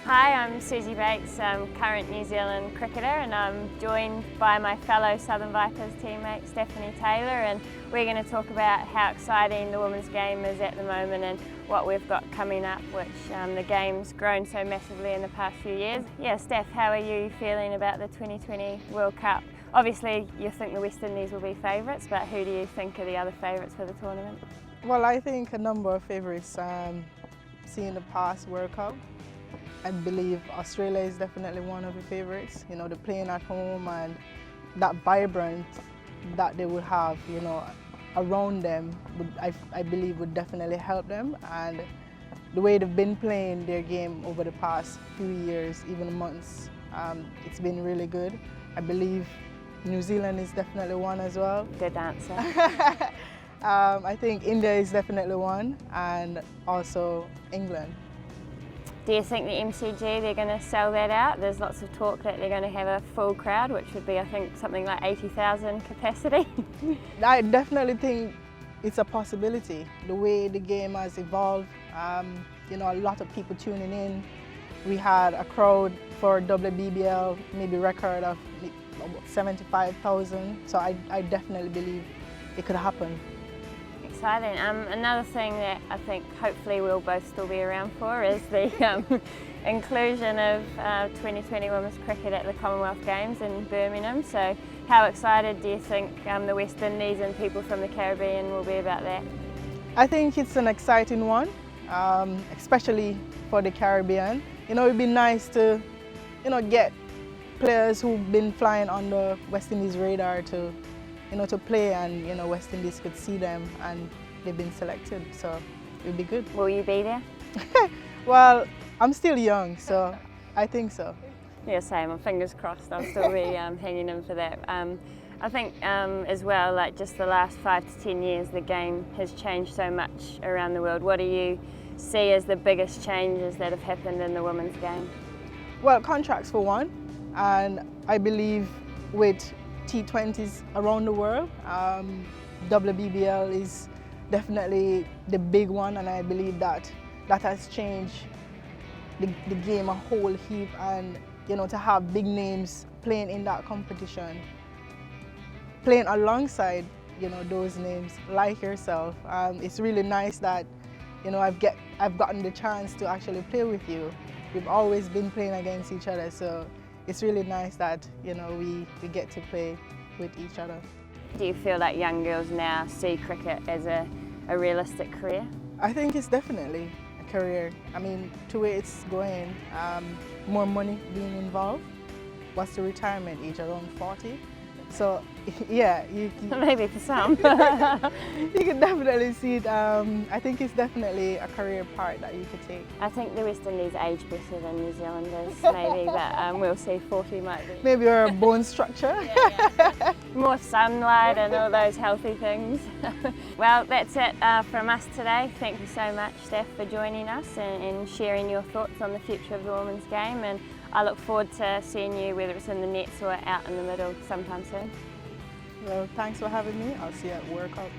Hi, I'm Suzie Bates, current New Zealand cricketer, and I'm joined by my fellow Southern Vipers teammate Stafanie Taylor, and we're going to talk about how exciting the women's game is at the moment and what we've got coming up, which the game's grown so massively in the past few years. Yeah, Steph, how are you feeling about the 2020 World Cup? Obviously you think the West Indies will be favourites, but who do you think are the other favourites for the tournament? Well, I think a number of favourites seeing the past World Cup. I believe Australia is definitely one of the favourites. You know, the playing at home and that vibrance that they would have, you know, around them, I believe would definitely help them. And the way they've been playing their game over the past few years, even months, it's been really good. I believe New Zealand is definitely one as well. Good answer. I think India is definitely one, and also England. Do you think the MCG, they're going to sell that out? There's lots of talk that they're going to have a full crowd, which would be, I think, something like 80,000 capacity. I definitely think it's a possibility. The way the game has evolved, you know, a lot of people tuning in. We had a crowd for WBBL, maybe record of 75,000. So I definitely believe it could happen. Exciting. Another thing that I think hopefully we'll both still be around for is the inclusion of 2020 women's cricket at the Commonwealth Games in Birmingham. So how excited do you think the West Indies and people from the Caribbean will be about that? I think it's an exciting one, especially for the Caribbean. You know, it'd be nice to, you know, get players who've been flying on the West Indies radar to, you know, to play, and you know, West Indies could see them and they've been selected, so it would be good. Will you be there? Well, I'm still young, so I think so. Yeah, same. I'm fingers crossed. I'll still be hanging in for that. I think as well, like just the last 5 to 10 years, the game has changed so much around the world. What do you see as the biggest changes that have happened in the women's game? Well, contracts for one, and I believe with T20s around the world, WBBL is definitely the big one, and I believe that has changed the game a whole heap. And you know, to have big names playing in that competition, playing alongside, you know, those names like yourself, it's really nice that, you know, I've gotten the chance to actually play with you. We've always been playing against each other, so it's really nice that, you know, we get to play with each other. Do you feel like young girls now see cricket as a realistic career? I think it's definitely a career. I mean, to where it's going, more money being involved. What's the retirement age? Around 40? So, yeah. Maybe for some. You can definitely see it. I think it's definitely a career part that you could take. I think the West Indies age better than New Zealanders, maybe, but we'll see. 40 might be. Maybe our bone structure. Yeah. More sunlight and all those healthy things. Well, that's it from us today. Thank you so much, Steph, for joining us and sharing your thoughts on the future of the women's game. And I look forward to seeing you, whether it's in the nets or out in the middle, sometime soon. Well, thanks for having me. I'll see you at World Cup.